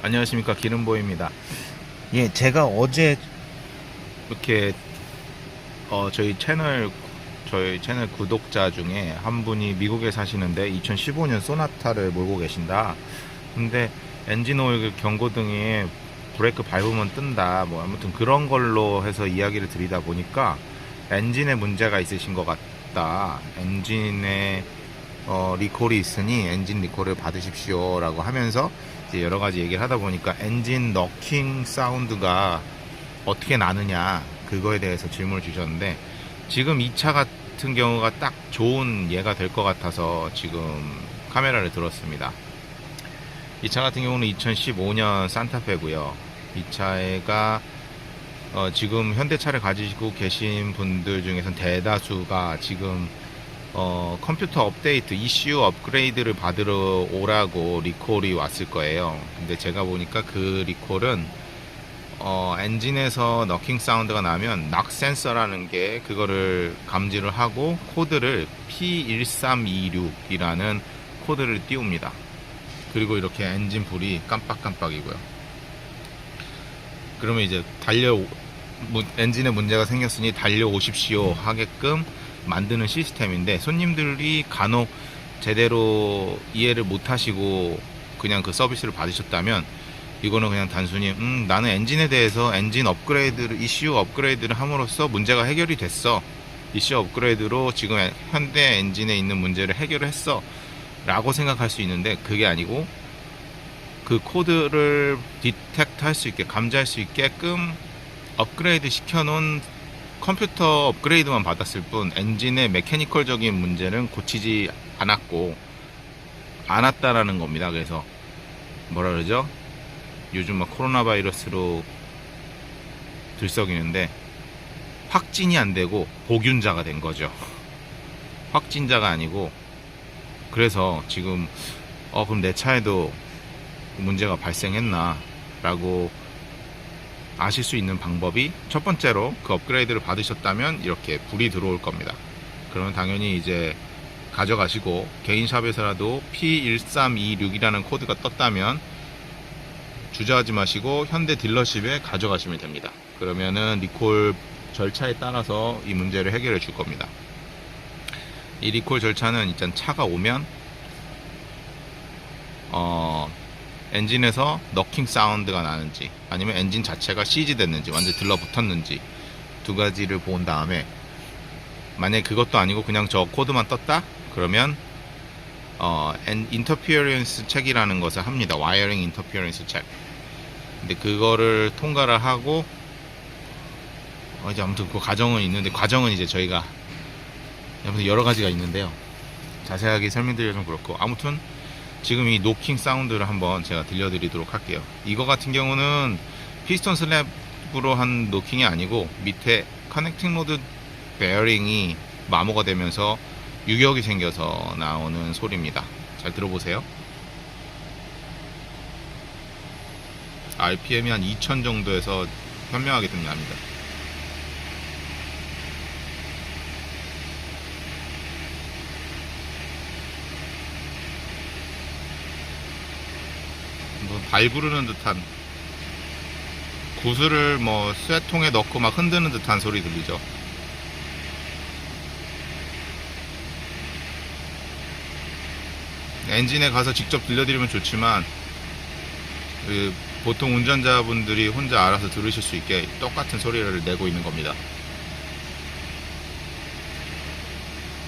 안녕하십니까, 기름보입니다. 예, 제가 어제 이렇게 저희 채널 구독자 중에 한 분이 미국에 사시는데 2015년 소나타를 몰고 계신다. 근데 엔진 오일 경고등에 브레이크 밟으면 뜬다. 뭐 아무튼 그런 걸로 해서 이야기를 드리다 보니까 엔진에 문제가 있으신 것 같다. 엔진에 리콜이 있으니 엔진 리콜을 받으십시오 라고 하면서 이제 여러 가지 얘기를 하다 보니까 엔진 너킹 사운드가 어떻게 나느냐 그거에 대해서 질문을 주셨는데, 지금 이 차 같은 경우가 딱 좋은 예가 될 것 같아서 지금 카메라를 들었습니다. 이 차 같은 경우는 2015년 산타페고요. 이 차가 지금 현대차를 가지고 계신 분들 중에서는 대다수가 지금 컴퓨터 업데이트, 이슈 업그레이드를 받으러 오라고 리콜이 왔을 거예요. 근데 제가 보니까 그 리콜은 엔진에서 너킹 사운드가 나면 낙 센서라는 게 그거를 감지를 하고 코드를 P1326이라는 코드를 띄웁니다. 그리고 이렇게 엔진 불이 깜빡깜빡이고요. 그러면 이제 엔진에 문제가 생겼으니 달려오십시오 하게끔 만드는 시스템인데, 손님들이 간혹 제대로 이해를 못 하시고 그냥 그 서비스를 받으셨다면 이거는 그냥 단순히 나는 엔진에 대해서 엔진 업그레이드를, 이슈 업그레이드를 함으로써 문제가 해결이 됐어, 이슈 업그레이드로 지금 현대 엔진에 있는 문제를 해결을 했어 라고 생각할 수 있는데, 그게 아니고 그 코드를 디텍트 할 수 있게, 감지할 수 있게끔 업그레이드 시켜놓은 컴퓨터 업그레이드만 받았을 뿐 엔진의 메커니컬적인 문제는 고치지 않았다라는 겁니다. 그래서 뭐라 그러죠? 요즘 막 코로나 바이러스로 들썩이는데 확진이 안 되고 복균자가 된 거죠. 확진자가 아니고. 그래서 지금 그럼 내 차에도 문제가 발생했나 라고 아실 수 있는 방법이, 첫 번째로 그 업그레이드를 받으셨다면 이렇게 불이 들어올 겁니다. 그러면 당연히 이제 가져가시고, 개인샵에서라도 P1326이라는 코드가 떴다면 주저하지 마시고 현대 딜러십에 가져가시면 됩니다. 그러면은 리콜 절차에 따라서 이 문제를 해결해 줄 겁니다. 이 리콜 절차는 일단 차가 오면 엔진에서 너킹 사운드가 나는지, 아니면 엔진 자체가 시즈 됐는지, 완전 들러붙었는지 두 가지를 본 다음에, 만약에 그것도 아니고 그냥 저 코드만 떴다? 그러면 인터피어런스 책이라는 것을 합니다. 와이어링 인터피어런스 책. 근데 그거를 통과를 하고 이제 아무튼 그 과정은 있는데, 과정은 이제 저희가 아무튼 여러 가지가 있는데요. 자세하게 설명드리면 그렇고, 아무튼 지금 이 노킹 사운드를 한번 제가 들려드리도록 할게요. 이거 같은 경우는 피스톤 슬랩으로 한 노킹이 아니고 밑에 커넥팅 로드 베어링이 마모가 되면서 유격이 생겨서 나오는 소리입니다. 잘 들어보세요. RPM이 한 2000 정도에서 현명하게 납니다. 발구르는 듯한, 구슬을 쇠통에 넣고 막 흔드는 듯한 소리 들리죠. 엔진에 가서 직접 들려드리면 좋지만 보통 운전자분들이 혼자 알아서 들으실 수 있게 똑같은 소리를 내고 있는 겁니다.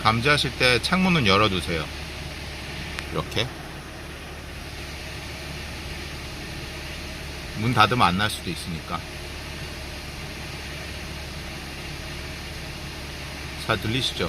감지하실 때 창문은 열어두세요. 이렇게 문 닫으면 안 날 수도 있으니까. 잘 들리시죠?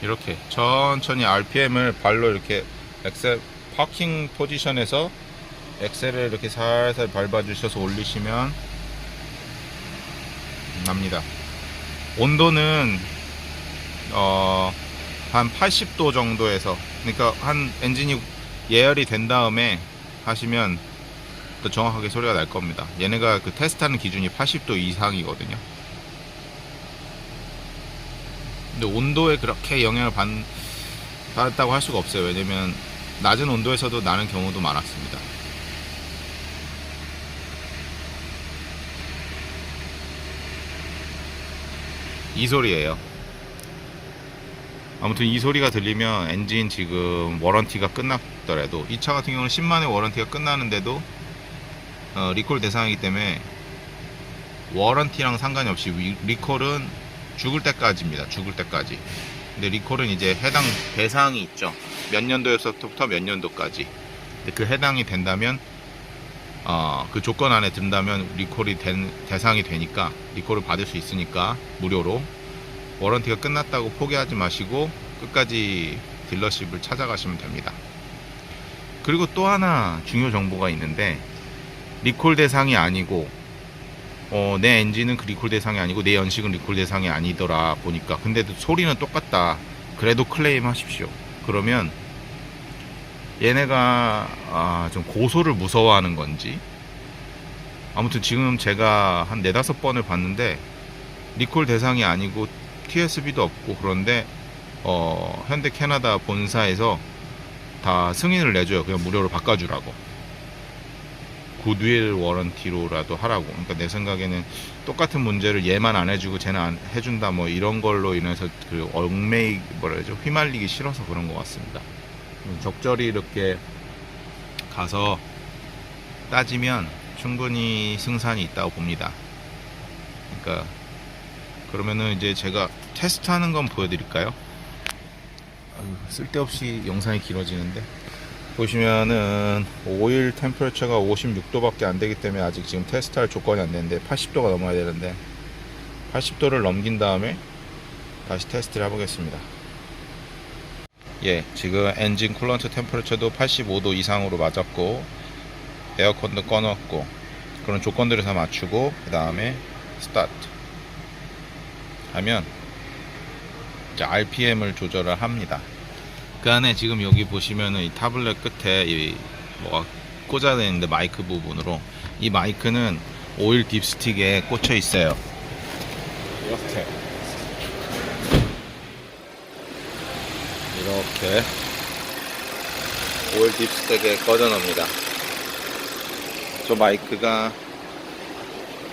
이렇게 천천히 RPM을 발로 이렇게 엑셀 파킹 포지션에서 엑셀을 이렇게 살살 밟아주셔서 올리시면 납니다. 온도는 한 80도 정도에서, 그러니까 한 엔진이 예열이 된 다음에 하시면 더 정확하게 소리가 날 겁니다. 얘네가 그 테스트하는 기준이 80도 이상이거든요. 근데 온도에 그렇게 영향을 받았다고 할 수가 없어요. 왜냐면 낮은 온도에서도 나는 경우도 많았습니다. 이 소리예요. 아무튼 이 소리가 들리면 엔진 지금 워런티가 끝났더라도, 이 차 같은 경우는 10만의 워런티가 끝나는데도 리콜 대상이기 때문에 워런티랑 상관이 없이 리콜은 죽을 때까지입니다. 죽을 때까지. 근데 리콜은 이제 해당 대상이 있죠. 몇 년도에서부터 몇 년도까지. 근데 그 해당이 된다면 그 조건 안에 든다면 리콜이 대상이 되니까, 리콜을 받을 수 있으니까 무료로 워런티가 끝났다고 포기하지 마시고 끝까지 딜러십을 찾아가시면 됩니다. 그리고 또 하나 중요 정보가 있는데, 리콜 대상이 아니고 내 엔진은 그 리콜 대상이 아니고 내 연식은 리콜 대상이 아니더라 보니까, 근데도 소리는 똑같다, 그래도 클레임 하십시오. 그러면 얘네가 좀 고소를 무서워하는 건지, 아무튼 지금 제가 한 4-5번을 봤는데 리콜 대상이 아니고 TSB도 없고, 그런데 현대 캐나다 본사에서 다 승인을 내줘요. 그냥 무료로 바꿔주라고, 굿윌 워런티로라도 하라고. 그러니까 내 생각에는 똑같은 문제를 얘만 안 해주고 쟤는 안 해준다, 뭐 이런 걸로 인해서 그 얽매이 휘말리기 싫어서 그런 것 같습니다. 적절히 이렇게 가서 따지면 충분히 승산이 있다고 봅니다. 그러니까 그러면은 이제 제가 테스트하는 건 보여드릴까요? 쓸데없이 영상이 길어지는데, 보시면은 오일 템퍼레처가 56도밖에 안 되기 때문에 아직 지금 테스트할 조건이 안 되는데 80도가 넘어야 되는데, 80도를 넘긴 다음에 다시 테스트를 해보겠습니다. 예, 지금 엔진 쿨런트 템퍼레처도 85도 이상으로 맞았고 에어컨도 꺼놓았고, 그런 조건들을 다 맞추고 그 다음에 스타트 하면 이제 RPM을 조절을 합니다. 그 안에 지금 여기 보시면은 이 타블렛 끝에 이 뭐가 꽂아져 있는데, 마이크 부분으로, 이 마이크는 오일 딥스틱에 꽂혀 있어요. 이렇게 오일 딥스틱에 꽂아 놉니다. 저 마이크가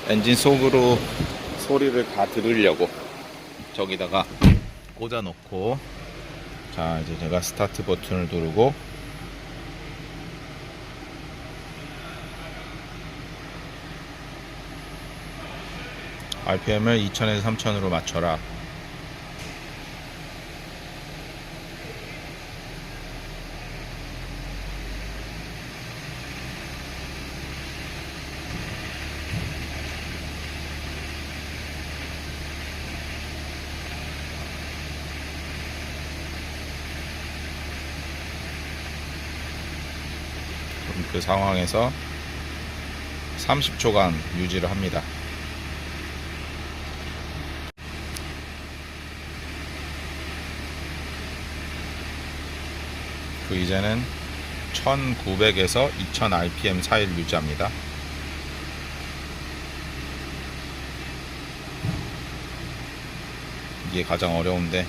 엔진 속으로 소리를 다 들으려고 저기다가 꽂아 놓고, 자 이제 제가 스타트 버튼을 누르고 RPM을 2000에서 3000으로 맞춰라. 그 상황에서 30초간 유지를 합니다. 그 이제는 1900에서 2000 rpm 사이를 유지합니다. 이게 가장 어려운데,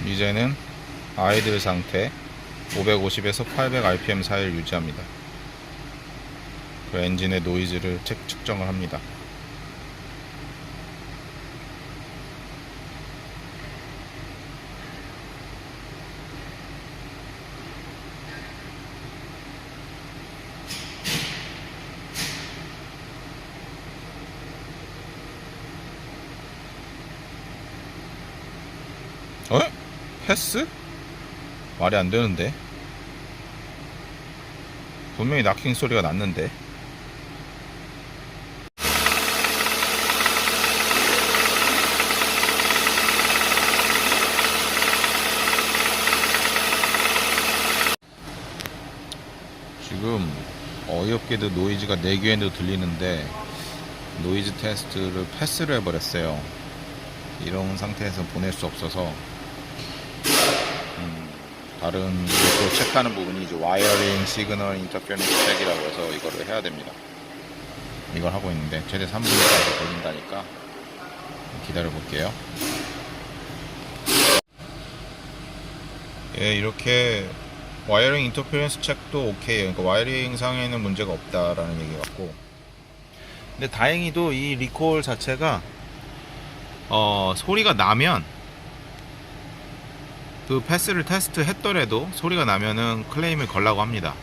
이제는 아이들 상태 550에서 800 rpm 사이를 유지합니다. 그 엔진의 노이즈를 측정을 합니다. 패스? 말이 안 되는데. 분명히 락킹 소리가 났는데. 지금 어이없게도 노이즈가 내 귀에도 들리는데 노이즈 테스트를 패스를 해버렸어요. 이런 상태에서 보낼 수 없어서 다른 또 체크하는 부분이 이제 와이어링 시그널 인터페런스 체크라고 해서 이거를 해야 됩니다. 이걸 하고 있는데 최대 3분까지 걸린다니까 기다려 볼게요. 예, 이렇게 와이어링 인터페런스 체크도 오케이예요. 그러니까 와이어링 상에는 문제가 없다라는 얘기 같고, 근데 다행히도 이 리콜 자체가 소리가 나면, 그 패스를 테스트 했더라도 소리가 나면은 클레임을 걸라고 합니다.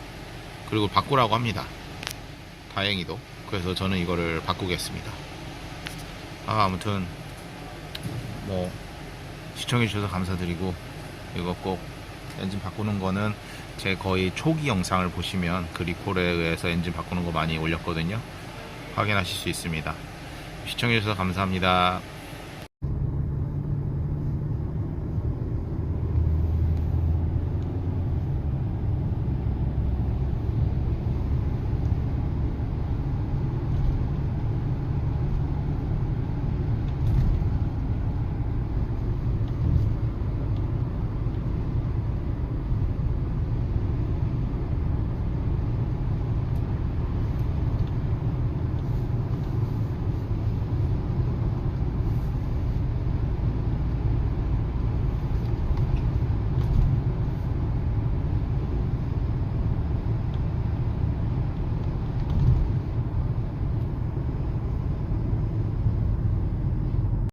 그리고 바꾸라고 합니다. 다행히도. 그래서 저는 이거를 바꾸겠습니다. 아무튼 뭐 시청해 주셔서 감사드리고, 이거 꼭 엔진 바꾸는 거는 제 거의 초기 영상을 보시면 그 리콜에 의해서 엔진 바꾸는 거 많이 올렸거든요. 확인하실 수 있습니다. 시청해 주셔서 감사합니다.